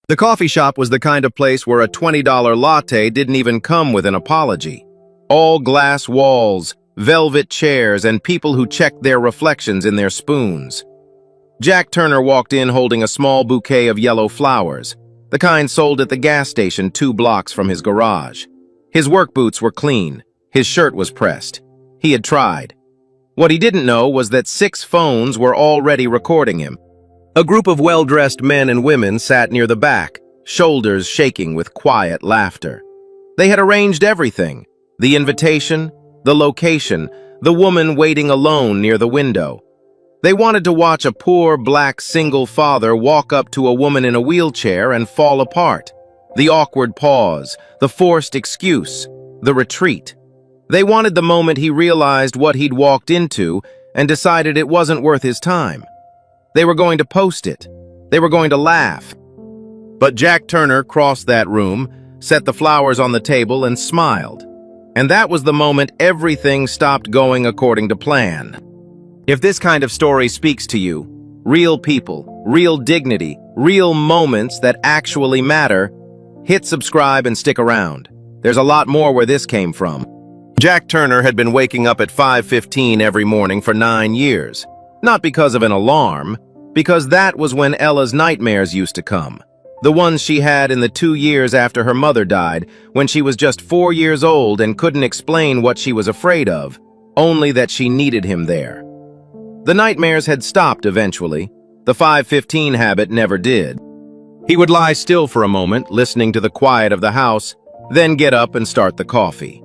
The coffee shop was the kind of place where a $20 latte didn't even come with an apology. All glass walls, velvet chairs, and people who checked their reflections in their spoons. Jack Turner walked in holding a small bouquet of yellow flowers, the kind sold at the gas station 2 blocks from his garage. His work boots were clean. His shirt was pressed. He had tried. What he didn't know was that 6 phones were already recording him. A group of well-dressed men and women sat near the back, shoulders shaking with quiet laughter. They had arranged everything: the invitation, the location, the woman waiting alone near the window. They wanted to watch a poor black single father walk up to a woman in a wheelchair and fall apart. The awkward pause, the forced excuse, the retreat. They wanted the moment he realized what he'd walked into and decided it wasn't worth his time. They were going to post it. They were going to laugh. But Jack Turner crossed that room, set the flowers on the table, and smiled. And that was the moment everything stopped going according to plan. If this kind of story speaks to you, real people, real dignity, real moments that actually matter, hit subscribe and stick around. There's a lot more where this came from. Jack Turner had been waking up at 5:15 every morning for 9 years. Not because of an alarm, because that was when Ella's nightmares used to come. The ones she had in the 2 years after her mother died, when she was just 4 years old and couldn't explain what she was afraid of, only that she needed him there. The nightmares had stopped eventually. The 5:15 habit never did. He would lie still for a moment, listening to the quiet of the house, then get up and start the coffee.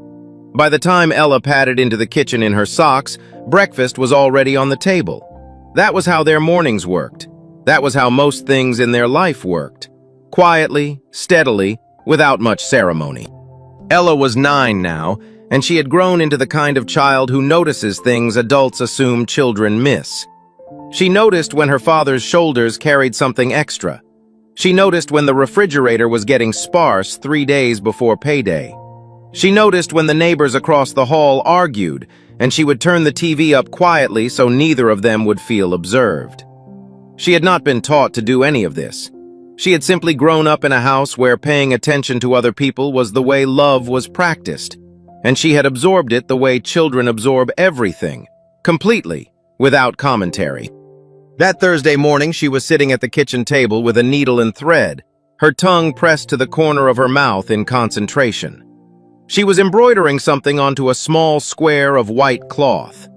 By the time Ella padded into the kitchen in her socks, breakfast was already on the table. That was how their mornings worked. That was how most things in their life worked. Quietly, steadily, without much ceremony. Ella was 9 now, and she had grown into the kind of child who notices things adults assume children miss. She noticed when her father's shoulders carried something extra. She noticed when the refrigerator was getting sparse 3 days before payday. She noticed when the neighbors across the hall argued, and she would turn the TV up quietly so neither of them would feel observed. She had not been taught to do any of this. She had simply grown up in a house where paying attention to other people was the way love was practiced, and she had absorbed it the way children absorb everything, completely, without commentary. That Thursday morning, she was sitting at the kitchen table with a needle and thread, her tongue pressed to the corner of her mouth in concentration. She was embroidering something onto a small square of white cloth.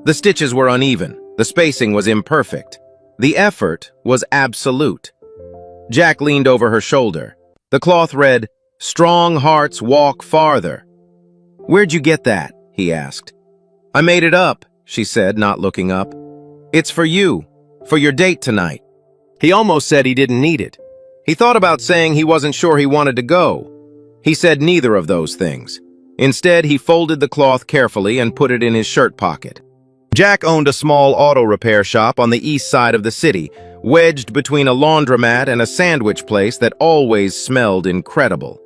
The stitches were uneven, the spacing was imperfect. The effort was absolute. Jack leaned over her shoulder. The cloth read, "Strong hearts walk farther." "Where'd you get that?" he asked. "I made it up," she said, not looking up. "It's for you, for your date tonight." He almost said he didn't need it. He thought about saying he wasn't sure he wanted to go. He said neither of those things. Instead, he folded the cloth carefully and put it in his shirt pocket. Jack owned a small auto repair shop on the east side of the city, wedged between a laundromat and a sandwich place that always smelled incredible.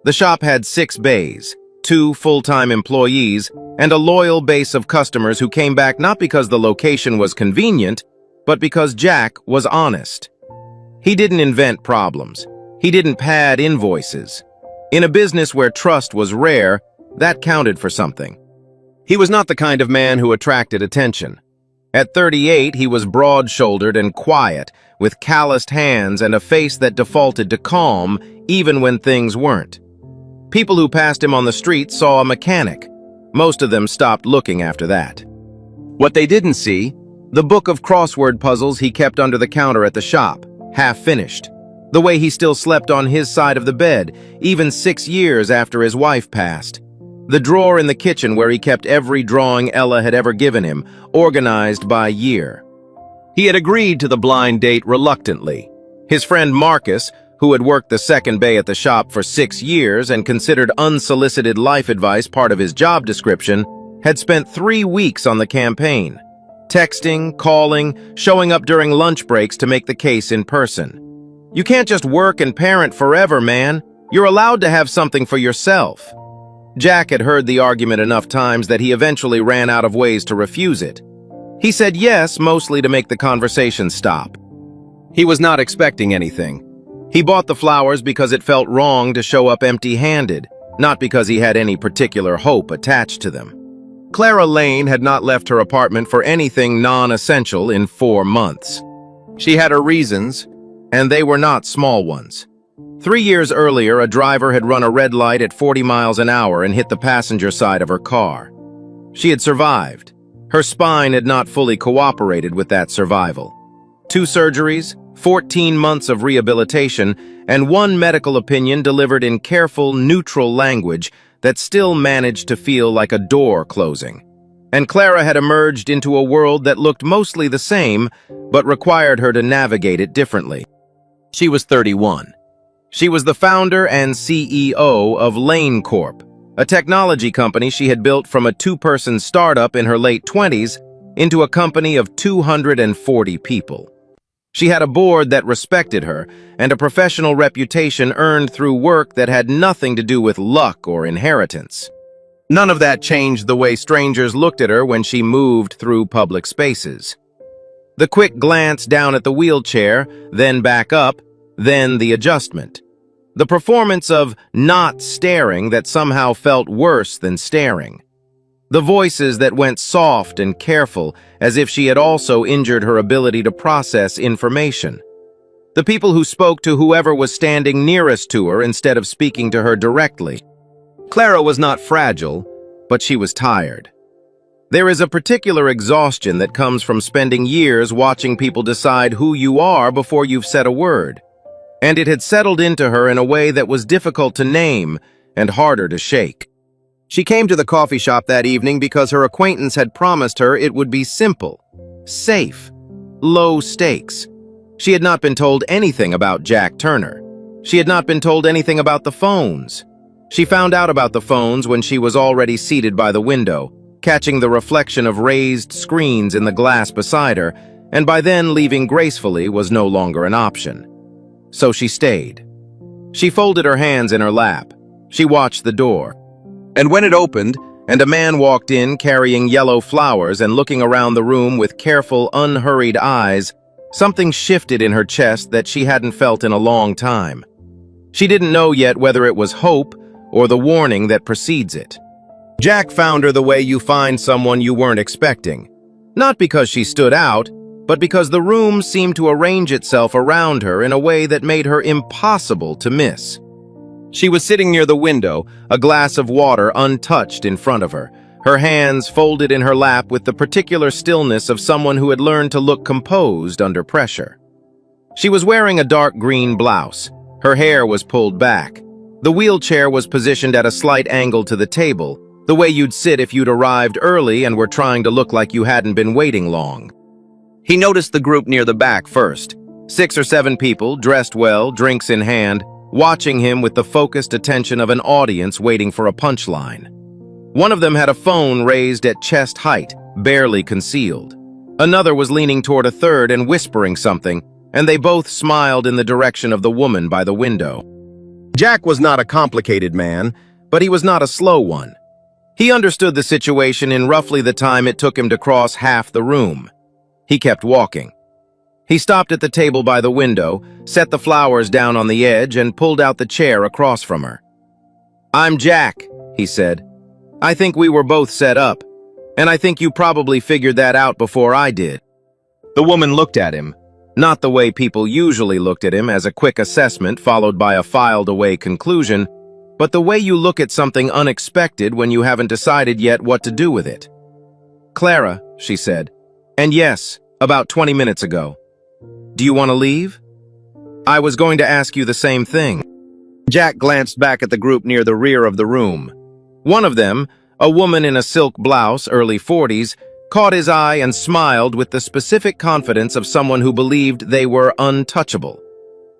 The shop had 6 bays, 2 full-time employees, and a loyal base of customers who came back not because the location was convenient, but because Jack was honest. He didn't invent problems. He didn't pad invoices. In a business where trust was rare, that counted for something. He was not the kind of man who attracted attention. At 38, he was broad-shouldered and quiet, with calloused hands and a face that defaulted to calm even when things weren't. People who passed him on the street saw a mechanic. Most of them stopped looking after that. What they didn't see, the book of crossword puzzles he kept under the counter at the shop, half finished. The way he still slept on his side of the bed, even 6 years after his wife passed. The drawer in the kitchen where he kept every drawing Ella had ever given him, organized by year. He had agreed to the blind date reluctantly. His friend Marcus, who had worked the second bay at the shop for 6 years and considered unsolicited life advice part of his job description, had spent 3 weeks on the campaign, texting, calling, showing up during lunch breaks to make the case in person. You can't just work and parent forever, man. You're allowed to have something for yourself. Jack had heard the argument enough times that he eventually ran out of ways to refuse it. He said yes, mostly to make the conversation stop. He was not expecting anything. He bought the flowers because it felt wrong to show up empty-handed, not because he had any particular hope attached to them. Clara Lane had not left her apartment for anything non-essential in 4 months. She had her reasons, and they were not small ones. 3 years earlier, a driver had run a red light at 40 miles an hour and hit the passenger side of her car. She had survived. Her spine had not fully cooperated with that survival. 2 surgeries, 14 months of rehabilitation, and 1 medical opinion delivered in careful, neutral language that still managed to feel like a door closing. And Clara had emerged into a world that looked mostly the same, but required her to navigate it differently. She was 31. She was the founder and CEO of Lane Corp, a technology company she had built from a 2-person startup in her late 20s into a company of 240 people. She had a board that respected her and a professional reputation earned through work that had nothing to do with luck or inheritance. None of that changed the way strangers looked at her when she moved through public spaces. The quick glance down at the wheelchair, then back up, then the adjustment. The performance of not staring that somehow felt worse than staring. The voices that went soft and careful, as if she had also injured her ability to process information. The people who spoke to whoever was standing nearest to her instead of speaking to her directly. Clara was not fragile, but she was tired. There is a particular exhaustion that comes from spending years watching people decide who you are before you've said a word. And it had settled into her in a way that was difficult to name and harder to shake. She came to the coffee shop that evening because her acquaintance had promised her it would be simple, safe, low stakes. She had not been told anything about Jack Turner. She had not been told anything about the phones. She found out about the phones when she was already seated by the window, catching the reflection of raised screens in the glass beside her, and by then leaving gracefully was no longer an option. So she stayed. She folded her hands in her lap. She watched the door. And when it opened, and a man walked in carrying yellow flowers and looking around the room with careful, unhurried eyes, something shifted in her chest that she hadn't felt in a long time. She didn't know yet whether it was hope or the warning that precedes it. Jack found her the way you find someone you weren't expecting. Not because she stood out, but because the room seemed to arrange itself around her in a way that made her impossible to miss. She was sitting near the window, a glass of water untouched in front of her, her hands folded in her lap with the particular stillness of someone who had learned to look composed under pressure. She was wearing a dark green blouse. Her hair was pulled back. The wheelchair was positioned at a slight angle to the table, the way you'd sit if you'd arrived early and were trying to look like you hadn't been waiting long. He noticed the group near the back first. 6 or 7 people, dressed well, drinks in hand, watching him with the focused attention of an audience waiting for a punchline. One of them had a phone raised at chest height, barely concealed. Another was leaning toward a third and whispering something, and they both smiled in the direction of the woman by the window. Jack was not a complicated man, but he was not a slow one. He understood the situation in roughly the time it took him to cross half the room. He kept walking. He stopped at the table by the window, set the flowers down on the edge, and pulled out the chair across from her. "I'm Jack," he said. "I think we were both set up, and I think you probably figured that out before I did." The woman looked at him, not the way people usually looked at him as a quick assessment followed by a filed-away conclusion, but the way you look at something unexpected when you haven't decided yet what to do with it. "Clara," she said, "and yes, about 20 minutes ago. Do you want to leave?" "I was going to ask you the same thing." Jack glanced back at the group near the rear of the room. One of them, a woman in a silk blouse, early 40s, caught his eye and smiled with the specific confidence of someone who believed they were untouchable.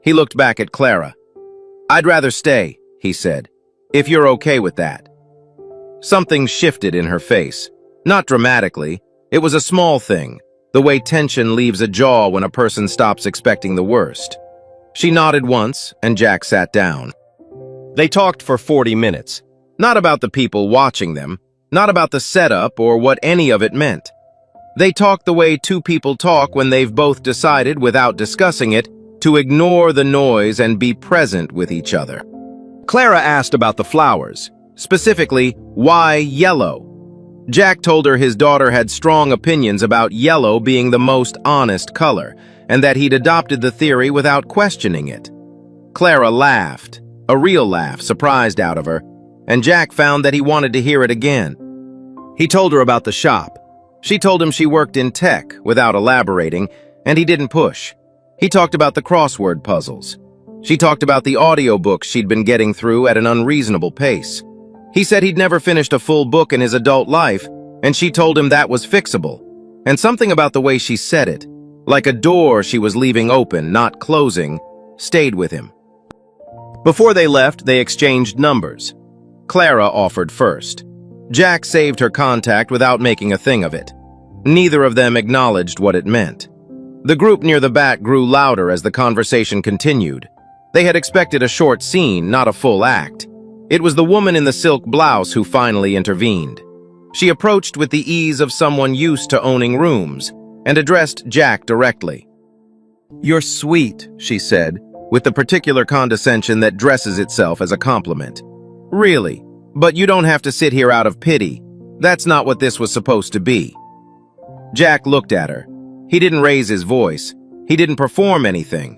He looked back at Clara. "I'd rather stay," he said, "if you're okay with that." Something shifted in her face. Not dramatically. It was a small thing, the way tension leaves a jaw when a person stops expecting the worst. She nodded once, and Jack sat down. They talked for 40 minutes. Not about the people watching them, not about the setup or what any of it meant. They talked the way 2 people talk when they've both decided, without discussing it, to ignore the noise and be present with each other. Clara asked about the flowers, specifically, why yellow? Jack told her his daughter had strong opinions about yellow being the most honest color, and that he'd adopted the theory without questioning it. Clara laughed, a real laugh, surprised out of her, and Jack found that he wanted to hear it again. He told her about the shop. She told him she worked in tech, without elaborating, and he didn't push. He talked about the crossword puzzles. She talked about the audiobooks she'd been getting through at an unreasonable pace. He said he'd never finished a full book in his adult life, and she told him that was fixable. And something about the way she said it, like a door she was leaving open, not closing, stayed with him. Before they left, they exchanged numbers. Clara offered first. Jack saved her contact without making a thing of it. Neither of them acknowledged what it meant. The group near the bat grew louder as the conversation continued. They had expected a short scene, not a full act. It was the woman in the silk blouse who finally intervened. She approached with the ease of someone used to owning rooms and addressed Jack directly. "You're sweet," she said, with the particular condescension that dresses itself as a compliment. "Really, but you don't have to sit here out of pity. That's not what this was supposed to be." Jack looked at her. He didn't raise his voice. He didn't perform anything.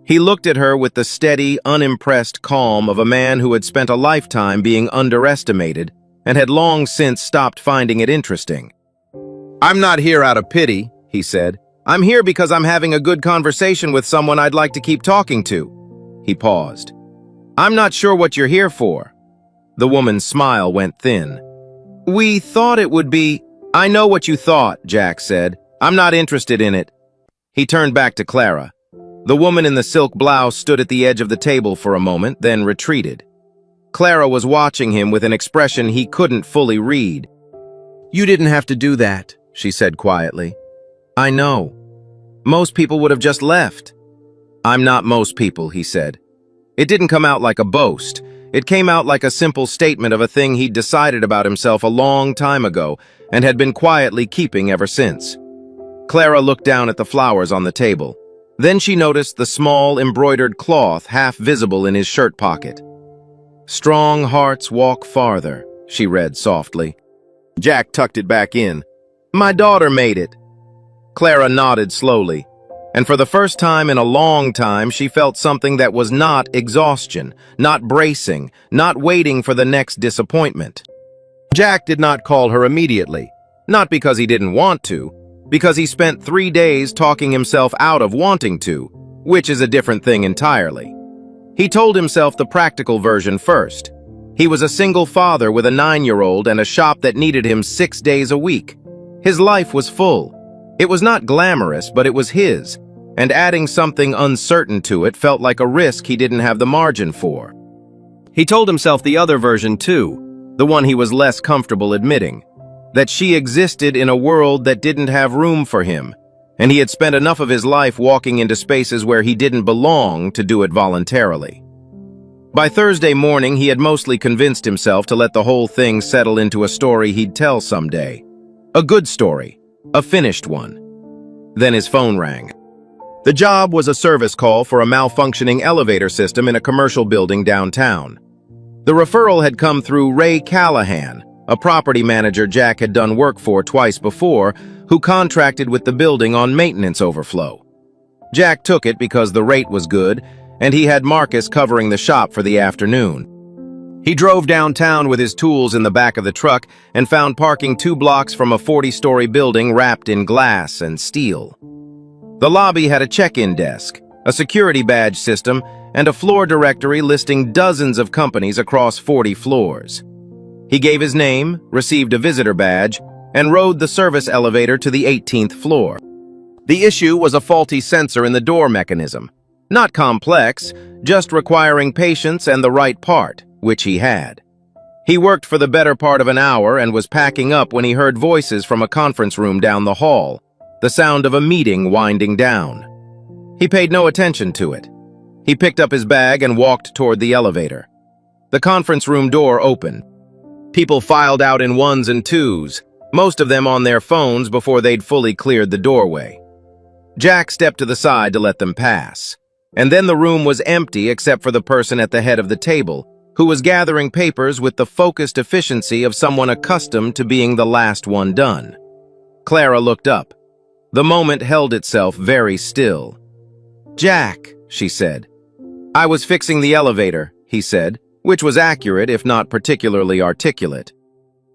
He looked at her with the steady, unimpressed calm of a man who had spent a lifetime being underestimated and had long since stopped finding it interesting. "I'm not here out of pity," he said. "I'm here because I'm having a good conversation with someone I'd like to keep talking to." He paused. "I'm not sure what you're here for." The woman's smile went thin. "We thought it would be—" "I know what you thought," Jack said. "I'm not interested in it." He turned back to Clara. The woman in the silk blouse stood at the edge of the table for a moment, then retreated. Clara was watching him with an expression he couldn't fully read. "You didn't have to do that," she said quietly. "I know. Most people would have just left." "I'm not most people," he said. It didn't come out like a boast. It came out like a simple statement of a thing he'd decided about himself a long time ago and had been quietly keeping ever since. Clara looked down at the flowers on the table. Then she noticed the small embroidered cloth half visible in his shirt pocket. "Strong hearts walk farther," she read softly. Jack tucked it back in. "My daughter made it." Clara nodded slowly, and for the first time in a long time she felt something that was not exhaustion, not bracing, not waiting for the next disappointment. Jack did not call her immediately, not because he didn't want to, because he spent 3 days talking himself out of wanting to, which is a different thing entirely. He told himself the practical version first. He was a single father with a 9-year-old and a shop that needed him 6 days a week. His life was full. It was not glamorous, but it was his, and adding something uncertain to it felt like a risk he didn't have the margin for. He told himself the other version too, the one he was less comfortable admitting, that she existed in a world that didn't have room for him, and he had spent enough of his life walking into spaces where he didn't belong to do it voluntarily. By Thursday morning, he had mostly convinced himself to let the whole thing settle into a story he'd tell someday. A good story, a finished one. Then his phone rang. The job was a service call for a malfunctioning elevator system in a commercial building downtown. The referral had come through Ray Callahan, a property manager Jack had done work for twice before, who contracted with the building on maintenance overflow. Jack took it because the rate was good, and he had Marcus covering the shop for the afternoon. He drove downtown with his tools in the back of the truck and found parking 2 blocks from a 40-story building wrapped in glass and steel. The lobby had a check-in desk, a security badge system, and a floor directory listing dozens of companies across 40 floors. He gave his name, received a visitor badge, and rode the service elevator to the 18th floor. The issue was a faulty sensor in the door mechanism. Not complex, just requiring patience and the right part, which he had. He worked for the better part of an hour and was packing up when he heard voices from a conference room down the hall, the sound of a meeting winding down. He paid no attention to it. He picked up his bag and walked toward the elevator. The conference room door opened. People filed out in 1s and 2s, most of them on their phones before they'd fully cleared the doorway. Jack stepped to the side to let them pass. And then the room was empty except for the person at the head of the table, who was gathering papers with the focused efficiency of someone accustomed to being the last one done. Clara looked up. The moment held itself very still. "Jack," she said. "I was fixing the elevator," he said, which was accurate if not particularly articulate.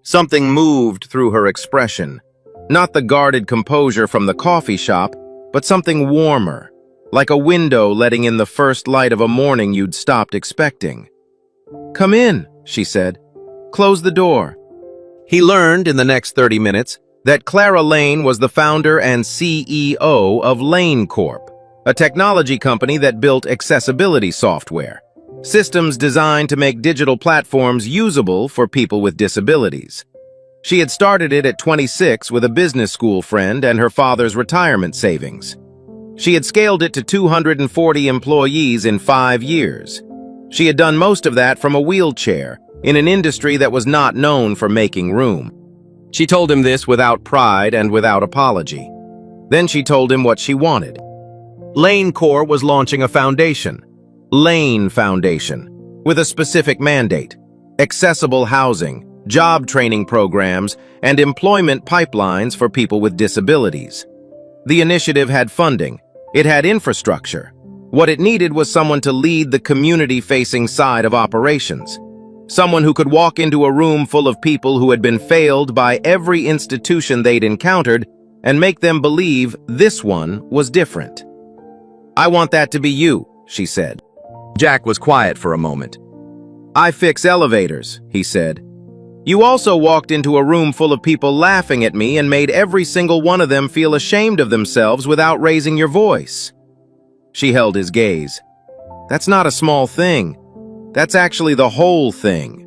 Something moved through her expression. Not the guarded composure from the coffee shop, but something warmer, like a window letting in the first light of a morning you'd stopped expecting. "Come in," she said. "Close the door." He learned in the next 30 minutes that Clara Lane was the founder and CEO of Lane Corp, a technology company that built accessibility software, systems designed to make digital platforms usable for people with disabilities. She had started it at 26 with a business school friend and her father's retirement savings. She had scaled it to 240 employees in 5 years. She had done most of that from a wheelchair, in an industry that was not known for making room. She told him this without pride and without apology. Then she told him what she wanted. Lane Corp was launching a foundation, Lane Foundation, with a specific mandate: accessible housing, job training programs, and employment pipelines for people with disabilities. The initiative had funding. It had infrastructure. What it needed was someone to lead the community-facing side of operations. Someone who could walk into a room full of people who had been failed by every institution they'd encountered and make them believe this one was different. "I want that to be you," she said. Jack was quiet for a moment. "I fix elevators," he said. "You also walked into a room full of people laughing at me and made every single one of them feel ashamed of themselves without raising your voice." She held his gaze. "That's not a small thing. That's actually the whole thing.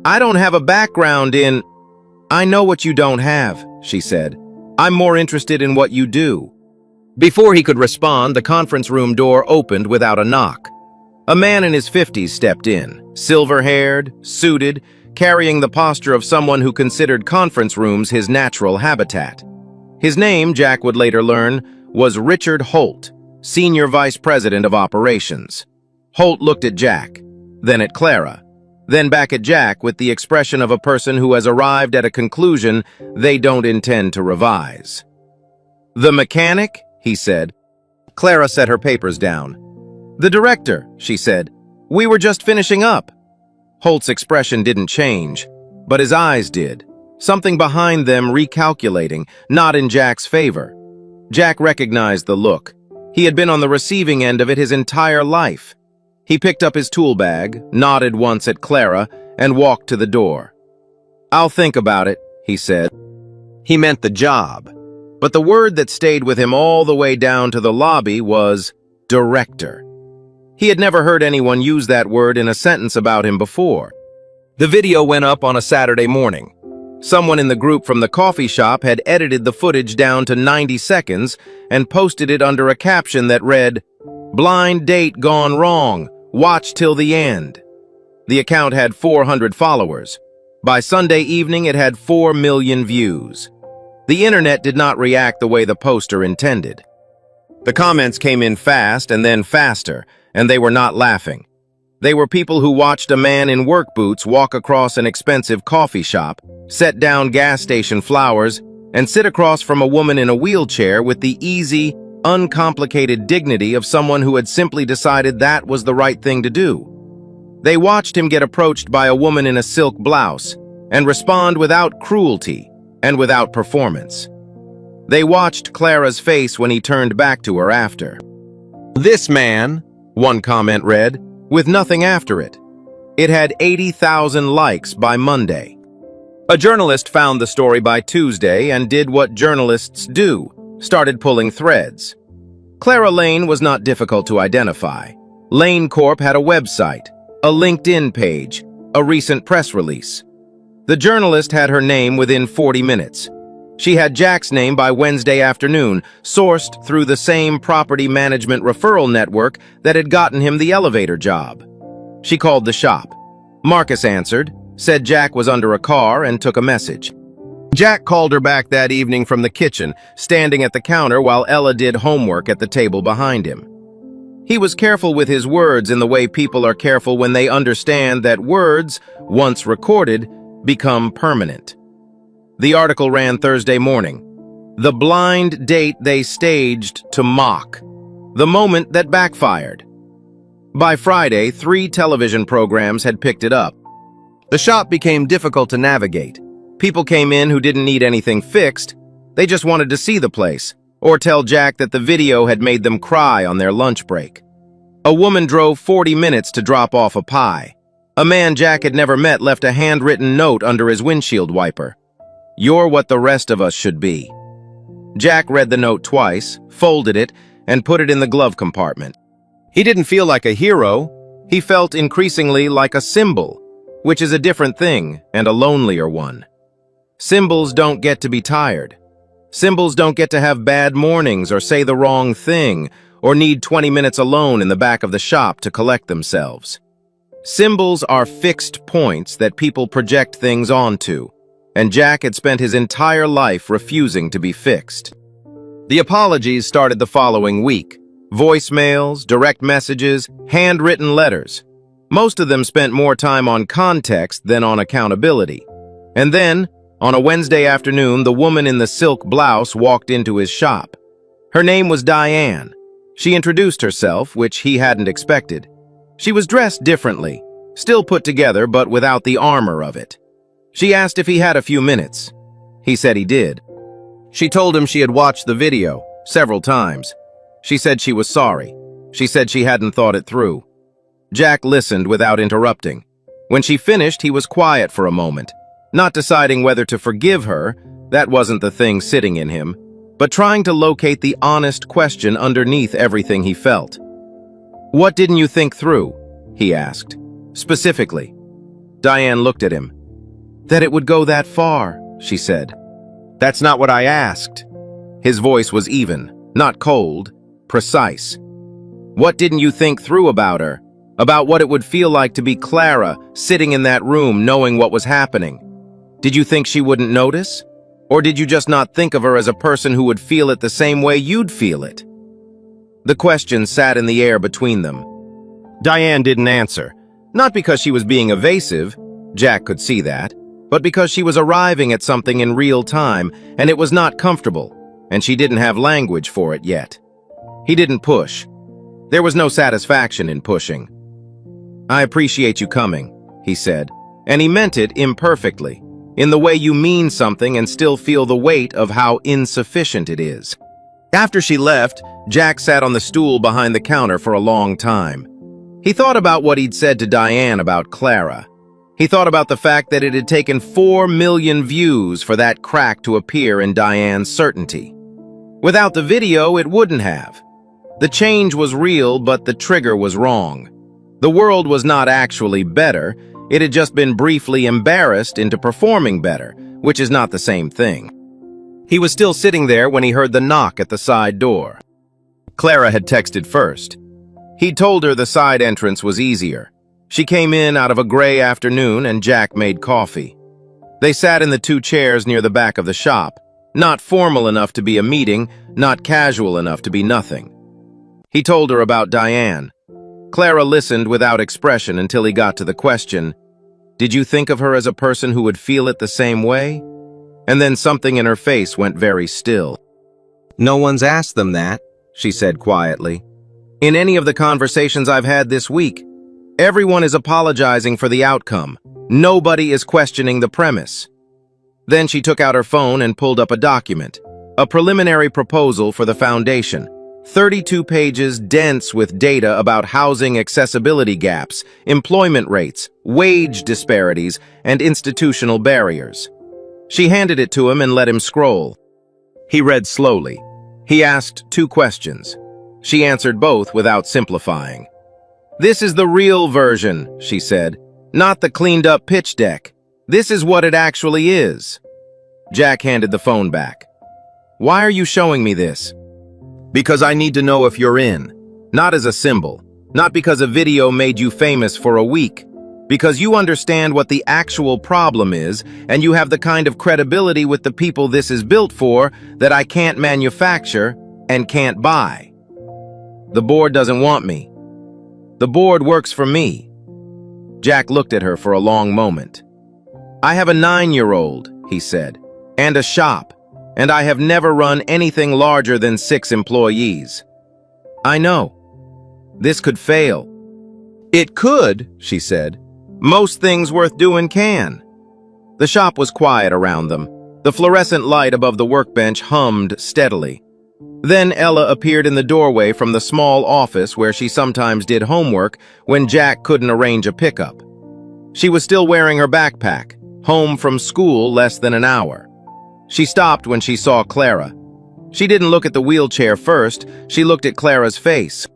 I don't have a background in—" "I know what you don't have," she said. "I'm more interested in what you do." Before he could respond, the conference room door opened without a knock. A man in his 50s stepped in, silver-haired, suited, carrying the posture of someone who considered conference rooms his natural habitat. His name, Jack would later learn, was Richard Holt, Senior Vice President of Operations. Holt looked at Jack, then at Clara, then back at Jack with the expression of a person who has arrived at a conclusion they don't intend to revise. "The mechanic?" he said. Clara set her papers down. "The director," she said. "We were just finishing up." Holt's expression didn't change, but his eyes did, something behind them recalculating, not in Jack's favor. Jack recognized the look. He had been on the receiving end of it his entire life. He picked up his tool bag, nodded once at Clara, and walked to the door. "I'll think about it," he said. He meant the job, but the word that stayed with him all the way down to the lobby was director. He had never heard anyone use that word in a sentence about him before. The video went up on a Saturday morning. Someone in the group from the coffee shop had edited the footage down to 90 seconds and posted it under a caption that read, "Blind date gone wrong. Watch till the end." The account had 400 followers. By Sunday evening, it had 4 million views. The internet did not react the way the poster intended. The comments came in fast and then faster, and they were not laughing. They were people who watched a man in work boots walk across an expensive coffee shop, set down gas station flowers, and sit across from a woman in a wheelchair with the easy, uncomplicated dignity of someone who had simply decided that was the right thing to do. They watched him get approached by a woman in a silk blouse and respond without cruelty and without performance. They watched Clara's face when he turned back to her after. "This man," one comment read, with nothing after it. It had 80,000 likes by Monday. A journalist found the story by Tuesday and did what journalists do, started pulling threads. Clara Lane was not difficult to identify. Lane Corp had a website, a LinkedIn page, a recent press release. The journalist had her name within 40 minutes. She had Jack's name by Wednesday afternoon, sourced through the same property management referral network that had gotten him the elevator job. She called the shop. Marcus answered, said Jack was under a car, and took a message. Jack called her back that evening from the kitchen, standing at the counter while Ella did homework at the table behind him. He was careful with his words in the way people are careful when they understand that words, once recorded, become permanent. The article ran Thursday morning. The blind date they staged to mock. The moment that backfired. By Friday, 3 television programs had picked it up. The shop became difficult to navigate. People came in who didn't need anything fixed. They just wanted to see the place, or tell Jack that the video had made them cry on their lunch break. A woman drove 40 minutes to drop off a pie. A man Jack had never met left a handwritten note under his windshield wiper. "You're what the rest of us should be." Jack read the note twice, folded it, and put it in the glove compartment. He didn't feel like a hero. He felt increasingly like a symbol, which is a different thing and a lonelier one. Symbols don't get to be tired. Symbols don't get to have bad mornings or say the wrong thing or need 20 minutes alone in the back of the shop to collect themselves. Symbols are fixed points that people project things onto, and Jack had spent his entire life refusing to be fixed. The apologies started the following week. Voicemails, direct messages, handwritten letters. Most of them spent more time on context than on accountability. And then, on a Wednesday afternoon, the woman in the silk blouse walked into his shop. Her name was Diane. She introduced herself, which he hadn't expected. She was dressed differently, still put together but without the armor of it. She asked if he had a few minutes. He said he did. She told him she had watched the video several times. She said she was sorry. She said she hadn't thought it through. Jack listened without interrupting. When she finished, he was quiet for a moment, not deciding whether to forgive her, that wasn't the thing sitting in him, but trying to locate the honest question underneath everything he felt. "What didn't you think through?" he asked. Specifically. Diane looked at him. "That it would go that far," she said. "That's not what I asked." His voice was even, not cold, precise. "What didn't you think through about her? About what it would feel like to be Clara, sitting in that room knowing what was happening? Did you think she wouldn't notice? Or did you just not think of her as a person who would feel it the same way you'd feel it?" The question sat in the air between them. Diane didn't answer, not because she was being evasive, Jack could see that, but because she was arriving at something in real time, and it was not comfortable, and she didn't have language for it yet. He didn't push. There was no satisfaction in pushing. "I appreciate you coming," he said, and he meant it imperfectly, in the way you mean something and still feel the weight of how insufficient it is. After she left, Jack sat on the stool behind the counter for a long time. He thought about what he'd said to Diane about Clara. He thought about the fact that it had taken 4 million views for that crack to appear in Diane's certainty. Without the video, it wouldn't have. The change was real, but the trigger was wrong. The world was not actually better, it had just been briefly embarrassed into performing better, which is not the same thing. He was still sitting there when he heard the knock at the side door. Clara had texted first. He'd told her the side entrance was easier. She came in out of a gray afternoon and Jack made coffee. They sat in the 2 chairs near the back of the shop, not formal enough to be a meeting, not casual enough to be nothing. He told her about Diane. Clara listened without expression until he got to the question, "Did you think of her as a person who would feel it the same way?" And then something in her face went very still. "No one's asked them that," she said quietly. "In any of the conversations I've had this week, everyone is apologizing for the outcome. Nobody is questioning the premise." Then she took out her phone and pulled up a document, a preliminary proposal for the foundation. 32 pages dense with data about housing accessibility gaps, employment rates, wage disparities, and institutional barriers. She handed it to him and let him scroll. He read slowly. He asked 2 questions. She answered both without simplifying. "This is the real version," she said, "not the cleaned-up pitch deck. This is what it actually is." Jack handed the phone back. "Why are you showing me this?" "Because I need to know if you're in. Not as a symbol. Not because a video made you famous for a week. Because you understand what the actual problem is, and you have the kind of credibility with the people this is built for that I can't manufacture and can't buy." The board doesn't want me. The board works for me. Jack looked at her for a long moment. I have a 9-year-old, he said, and a shop, and I have never run anything larger than 6 employees. I know. This could fail. It could, she said. Most things worth doing can. The shop was quiet around them. The fluorescent light above the workbench hummed steadily. Then Ella appeared in the doorway from the small office where she sometimes did homework when Jack couldn't arrange a pickup. She was still wearing her backpack, home from school less than an hour. She stopped when she saw Clara. She didn't look at the wheelchair first, she looked at Clara's face.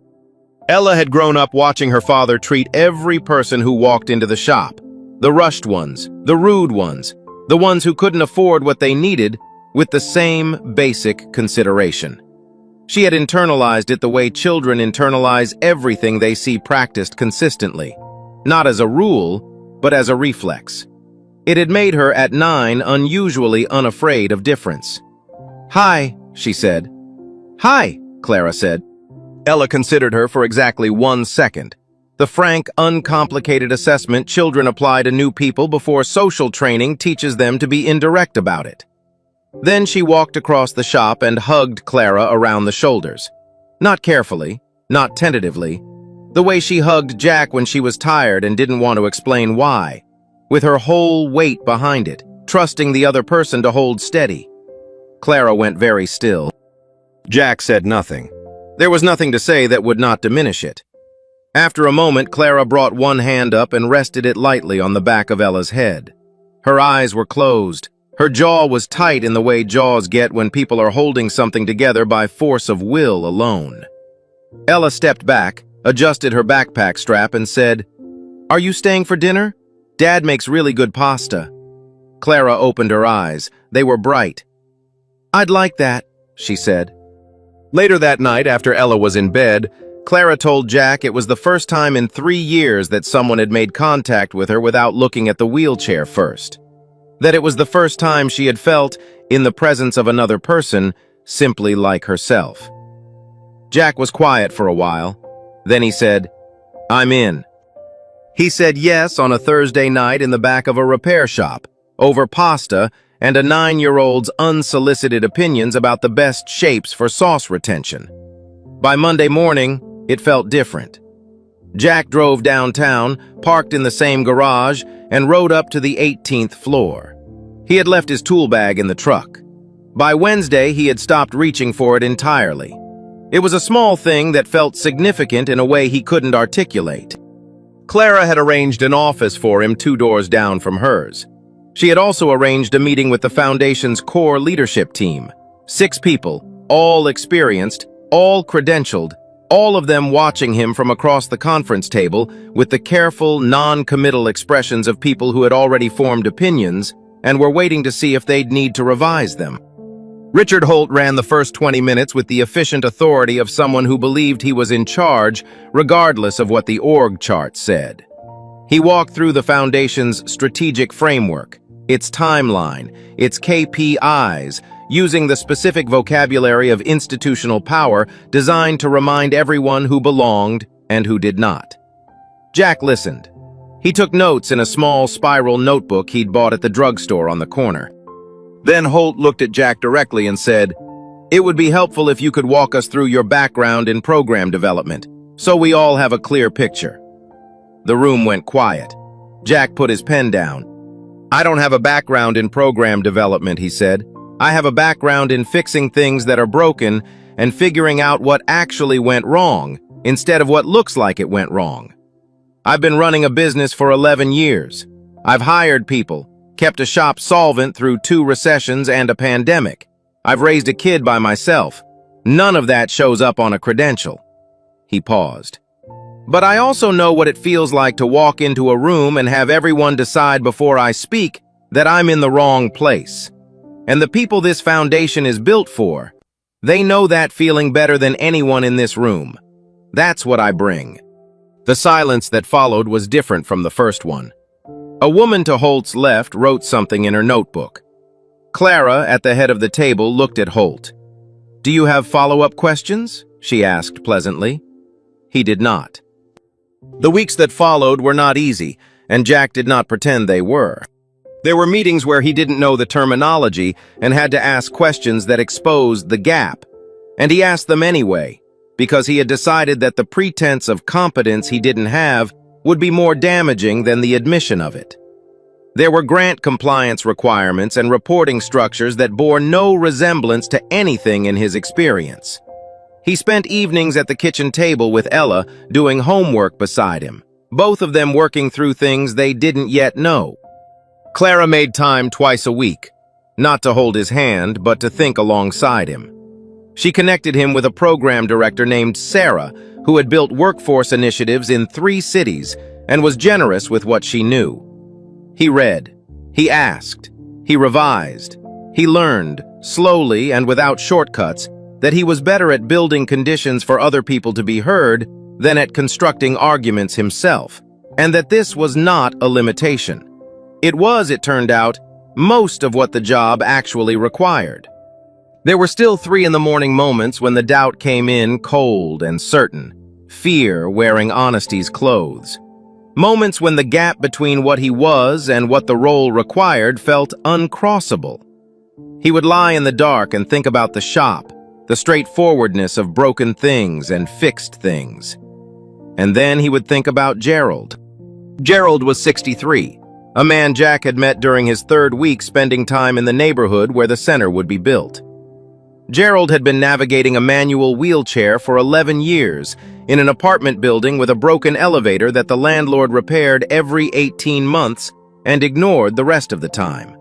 Ella had grown up watching her father treat every person who walked into the shop. The rushed ones, the rude ones, the ones who couldn't afford what they needed, with the same basic consideration. She had internalized it the way children internalize everything they see practiced consistently, not as a rule, but as a reflex. It had made her, at 9, unusually unafraid of difference. Hi, she said. Hi, Clara said. Ella considered her for exactly 1 second. The frank, uncomplicated assessment children apply to new people before social training teaches them to be indirect about it. Then she walked across the shop and hugged Clara around the shoulders. Not carefully, not tentatively. The way she hugged Jack when she was tired and didn't want to explain why. With her whole weight behind it, trusting the other person to hold steady. Clara went very still. Jack said nothing. There was nothing to say that would not diminish it. After a moment, Clara brought one hand up and rested it lightly on the back of Ella's head. Her eyes were closed. Her jaw was tight in the way jaws get when people are holding something together by force of will alone. Ella stepped back, adjusted her backpack strap, and said, "Are you staying for dinner? Dad makes really good pasta." Clara opened her eyes. They were bright. "I'd like that," she said. Later that night, after Ella was in bed, Clara told Jack it was the first time in 3 years that someone had made contact with her without looking at the wheelchair first. That it was the first time she had felt, in the presence of another person, simply like herself. Jack was quiet for a while. Then he said, "I'm in." He said yes on a Thursday night in the back of a repair shop, over pasta and a 9-year-old's unsolicited opinions about the best shapes for sauce retention. By Monday morning, it felt different. Jack drove downtown, parked in the same garage, and rode up to the 18th floor. He had left his tool bag in the truck. By Wednesday, he had stopped reaching for it entirely. It was a small thing that felt significant in a way he couldn't articulate. Clara had arranged an office for him 2 doors down from hers. She had also arranged a meeting with the Foundation's core leadership team. 6 people, all experienced, all credentialed, all of them watching him from across the conference table with the careful, non-committal expressions of people who had already formed opinions and were waiting to see if they'd need to revise them. Richard Holt ran the first 20 minutes with the efficient authority of someone who believed he was in charge, regardless of what the org chart said. He walked through the Foundation's strategic framework, its timeline, its KPIs, using the specific vocabulary of institutional power designed to remind everyone who belonged and who did not. Jack listened. He took notes in a small spiral notebook he'd bought at the drugstore on the corner. Then Holt looked at Jack directly and said, "It would be helpful if you could walk us through your background in program development, so we all have a clear picture." The room went quiet. Jack put his pen down. "I don't have a background in program development," he said. "I have a background in fixing things that are broken and figuring out what actually went wrong, instead of what looks like it went wrong. I've been running a business for 11 years. I've hired people, kept a shop solvent through 2 recessions and a pandemic. I've raised a kid by myself. None of that shows up on a credential." He paused. "But I also know what it feels like to walk into a room and have everyone decide before I speak that I'm in the wrong place. And the people this foundation is built for, they know that feeling better than anyone in this room. That's what I bring." The silence that followed was different from the first one. A woman to Holt's left wrote something in her notebook. Clara, at the head of the table, looked at Holt. "Do you have follow-up questions?" she asked pleasantly. He did not. The weeks that followed were not easy, and Jack did not pretend they were. There were meetings where he didn't know the terminology and had to ask questions that exposed the gap. And he asked them anyway, because he had decided that the pretense of competence he didn't have would be more damaging than the admission of it. There were grant compliance requirements and reporting structures that bore no resemblance to anything in his experience. He spent evenings at the kitchen table with Ella doing homework beside him, both of them working through things they didn't yet know. Clara made time twice a week, not to hold his hand, but to think alongside him. She connected him with a program director named Sarah, who had built workforce initiatives in 3 cities and was generous with what she knew. He read, he asked, he revised, he learned, slowly and without shortcuts, that he was better at building conditions for other people to be heard than at constructing arguments himself, and that this was not a limitation. It was, it turned out, most of what the job actually required. There were still 3 in the morning moments when the doubt came in cold and certain, fear wearing honesty's clothes. Moments when the gap between what he was and what the role required felt uncrossable. He would lie in the dark and think about the shop, the straightforwardness of broken things and fixed things. And then he would think about Gerald. Gerald was 63, a man Jack had met during his 3rd week spending time in the neighborhood where the center would be built. Gerald had been navigating a manual wheelchair for 11 years in an apartment building with a broken elevator that the landlord repaired every 18 months and ignored the rest of the time.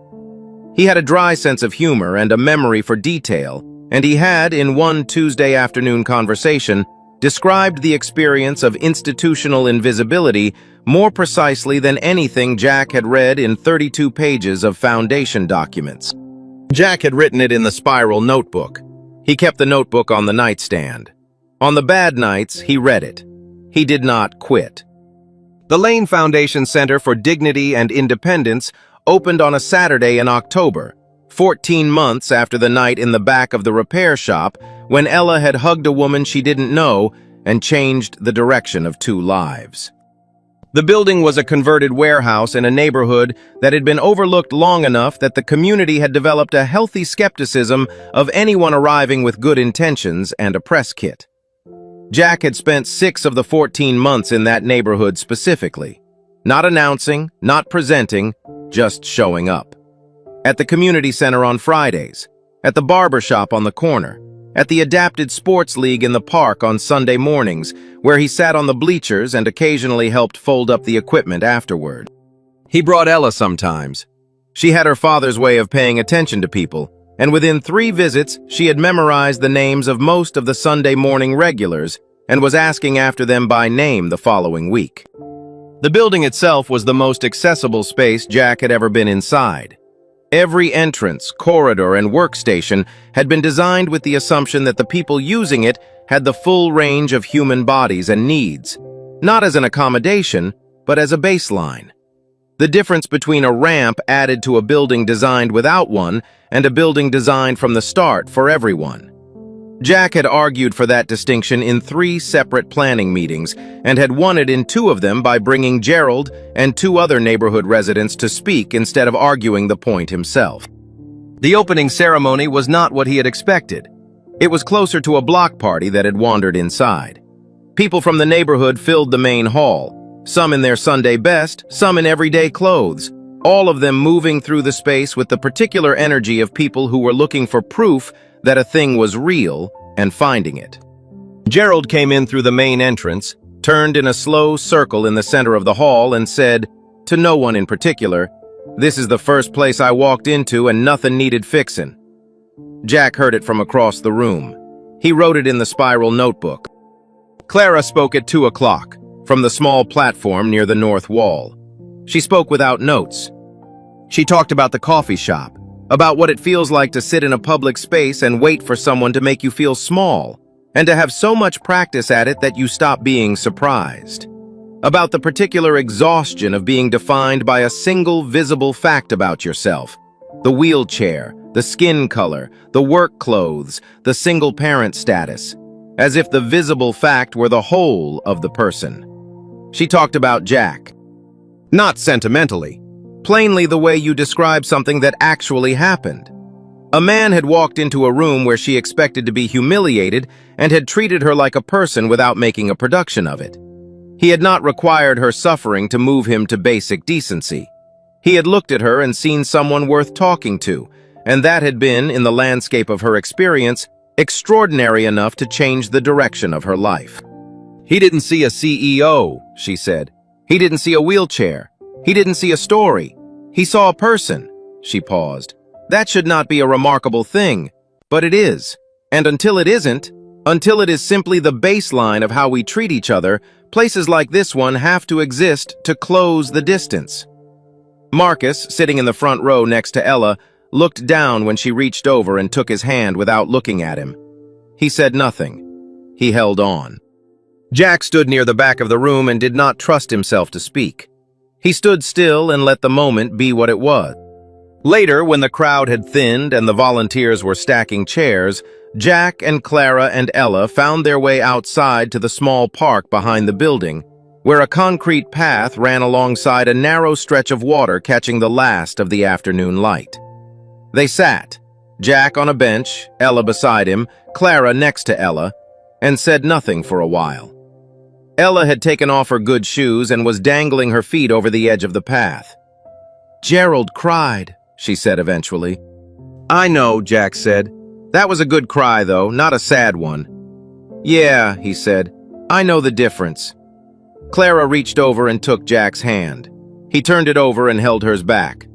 He had a dry sense of humor and a memory for detail, and he had, in one Tuesday afternoon conversation, described the experience of institutional invisibility more precisely than anything Jack had read in 32 pages of foundation documents. Jack had written it in the spiral notebook. He kept the notebook on the nightstand. On the bad nights, he read it. He did not quit. The Lane Foundation Center for Dignity and Independence opened on a Saturday in October, 14 months after the night in the back of the repair shop when Ella had hugged a woman she didn't know and changed the direction of 2 lives. The building was a converted warehouse in a neighborhood that had been overlooked long enough that the community had developed a healthy skepticism of anyone arriving with good intentions and a press kit. Jack had spent 6 of the 14 months in that neighborhood specifically, not announcing, not presenting, just showing up. At the community center on Fridays, at the barber shop on the corner, at the adapted sports league in the park on Sunday mornings, where he sat on the bleachers and occasionally helped fold up the equipment afterward. He brought Ella sometimes. She had her father's way of paying attention to people, and within 3 visits, she had memorized the names of most of the Sunday morning regulars and was asking after them by name the following week. The building itself was the most accessible space Jack had ever been inside. Every entrance, corridor, and workstation had been designed with the assumption that the people using it had the full range of human bodies and needs, not as an accommodation, but as a baseline. The difference between a ramp added to a building designed without one and a building designed from the start for everyone. Jack had argued for that distinction in 3 separate planning meetings and had won it in 2 of them by bringing Gerald and 2 other neighborhood residents to speak instead of arguing the point himself. The opening ceremony was not what he had expected. It was closer to a block party that had wandered inside. People from the neighborhood filled the main hall, some in their Sunday best, some in everyday clothes, all of them moving through the space with the particular energy of people who were looking for proof that a thing was real and finding it. Gerald came in through the main entrance, turned in a slow circle in the center of the hall and said, to no one in particular, "This is the first place I walked into and nothing needed fixin'." Jack heard it from across the room. He wrote it in the spiral notebook. Clara spoke at 2 o'clock, from the small platform near the north wall. She spoke without notes. She talked about the coffee shop, about what it feels like to sit in a public space and wait for someone to make you feel small, and to have so much practice at it that you stop being surprised. About the particular exhaustion of being defined by a single visible fact about yourself: the wheelchair, the skin color, the work clothes, the single parent status. as if the visible fact were the whole of the person. She talked about Jack. Not sentimentally. Plainly the way you describe something that actually happened. A man had walked into a room where she expected to be humiliated and had treated her like a person without making a production of it. He had not required her suffering to move him to basic decency. He had looked at her and seen someone worth talking to, and that had been, in the landscape of her experience, extraordinary enough to change the direction of her life. He didn't see a CEO, she said. He didn't see a wheelchair. He didn't see a story. He saw a person. She paused. That should not be a remarkable thing, but it is. And until it isn't, until it is simply the baseline of how we treat each other, places like this one have to exist to close the distance. Marcus, sitting in the front row next to Ella, looked down when she reached over and took his hand without looking at him. He said nothing. He held on. Jack stood near the back of the room and did not trust himself to speak. He stood still and let the moment be what it was. Later, when the crowd had thinned and the volunteers were stacking chairs, Jack and Clara and Ella found their way outside to the small park behind the building, where a concrete path ran alongside a narrow stretch of water catching the last of the afternoon light. They sat, Jack on a bench, Ella beside him, Clara next to Ella, and said nothing for a while. Ella had taken off her good shoes and was dangling her feet over the edge of the path. "Gerald cried," she said eventually. "I know," Jack said. "That was a good cry, though, not a sad one." "Yeah," he said. "I know the difference." Clara reached over and took Jack's hand. He turned it over and held hers back.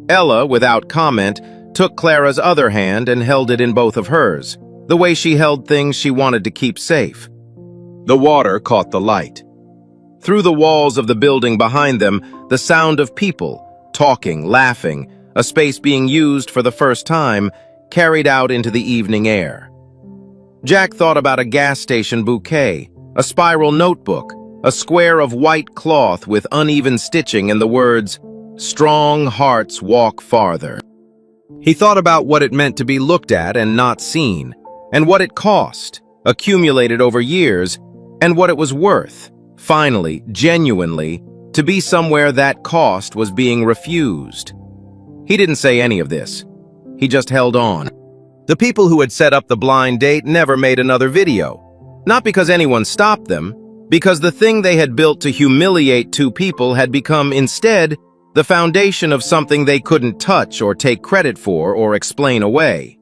Ella, without comment, took Clara's other hand and held it in both of hers, the way she held things she wanted to keep safe. The water caught the light. Through the walls of the building behind them, the sound of people, talking, laughing, a space being used for the first time, carried out into the evening air. Jack thought about a gas station bouquet, a spiral notebook, a square of white cloth with uneven stitching and the words, "Strong hearts walk farther." He thought about what it meant to be looked at and not seen, and what it cost, accumulated over years, and what it was worth, finally, genuinely, to be somewhere that cost was being refused. He didn't say any of this. He just held on. The people who had set up the blind date never made another video. Not because anyone stopped them, because the thing they had built to humiliate two people had become, instead, the foundation of something they couldn't touch or take credit for or explain away.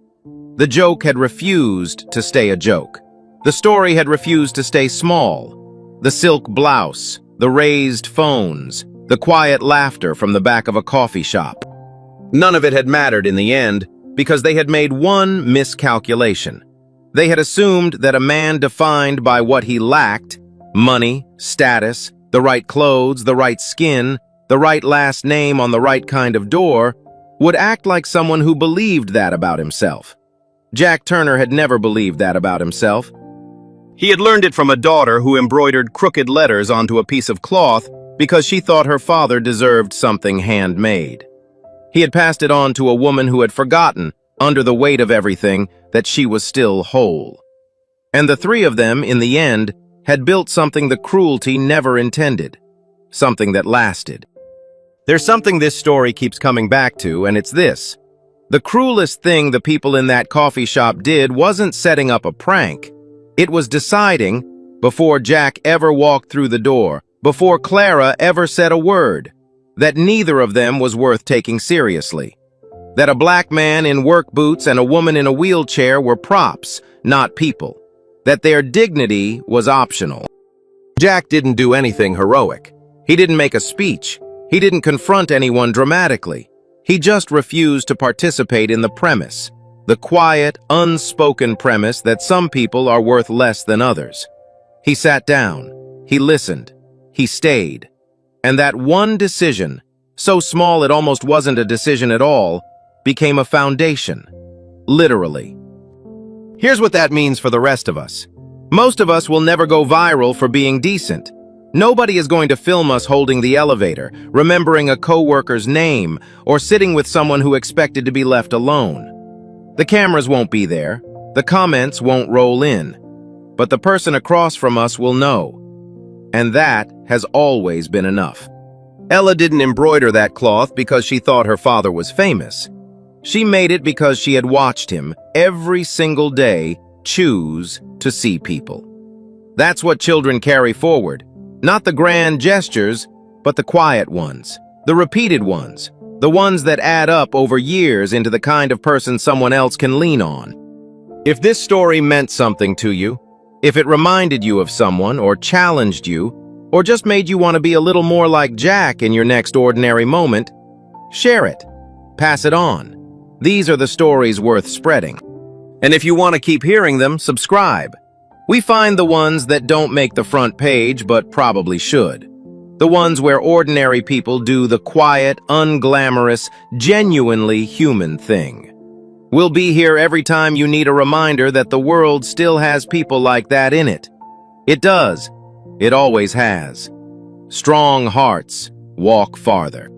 The joke had refused to stay a joke. The story had refused to stay small. The silk blouse, the raised phones, the quiet laughter from the back of a coffee shop. None of it had mattered in the end, because they had made one miscalculation. They had assumed that a man defined by what he lacked, money, status, the right clothes, the right skin, the right last name on the right kind of door, would act like someone who believed that about himself. Jack Turner had never believed that about himself. He had learned it from a daughter who embroidered crooked letters onto a piece of cloth because she thought her father deserved something handmade. He had passed it on to a woman who had forgotten, under the weight of everything, that she was still whole. And the three of them, in the end, had built something the cruelty never intended. Something that lasted. There's something this story keeps coming back to, and it's this. The cruelest thing the people in that coffee shop did wasn't setting up a prank. It was deciding, before Jack ever walked through the door, before Clara ever said a word, that neither of them was worth taking seriously. That a black man in work boots and a woman in a wheelchair were props, not people. That their dignity was optional. Jack didn't do anything heroic. He didn't make a speech. He didn't confront anyone dramatically. He just refused to participate in the premise. The quiet, unspoken premise that some people are worth less than others. He sat down. He listened. He stayed. And that one decision, so small it almost wasn't a decision at all, became a foundation. Literally. Here's what that means for the rest of us. Most of us will never go viral for being decent. Nobody is going to film us holding the elevator, remembering a coworker's name, or sitting with someone who expected to be left alone. The cameras won't be there. The comments won't roll in. but the person across from us will know. And that has always been enough. Ella didn't embroider that cloth because she thought her father was famous. She made it because she had watched him every single day choose to see people. That's what children carry forward. Not the grand gestures, but the quiet ones, the repeated ones, the ones that add up over years into the kind of person someone else can lean on. If this story meant something to you, if it reminded you of someone or challenged you, or just made you want to be a little more like Jack in your next ordinary moment, share it. Pass it on. These are the stories worth spreading. And if you want to keep hearing them, subscribe. We find the ones that don't make the front page but probably should. The ones where ordinary people do the quiet, unglamorous, genuinely human thing. We'll be here every time you need a reminder that the world still has people like that in it. It does. It always has. Strong hearts walk farther.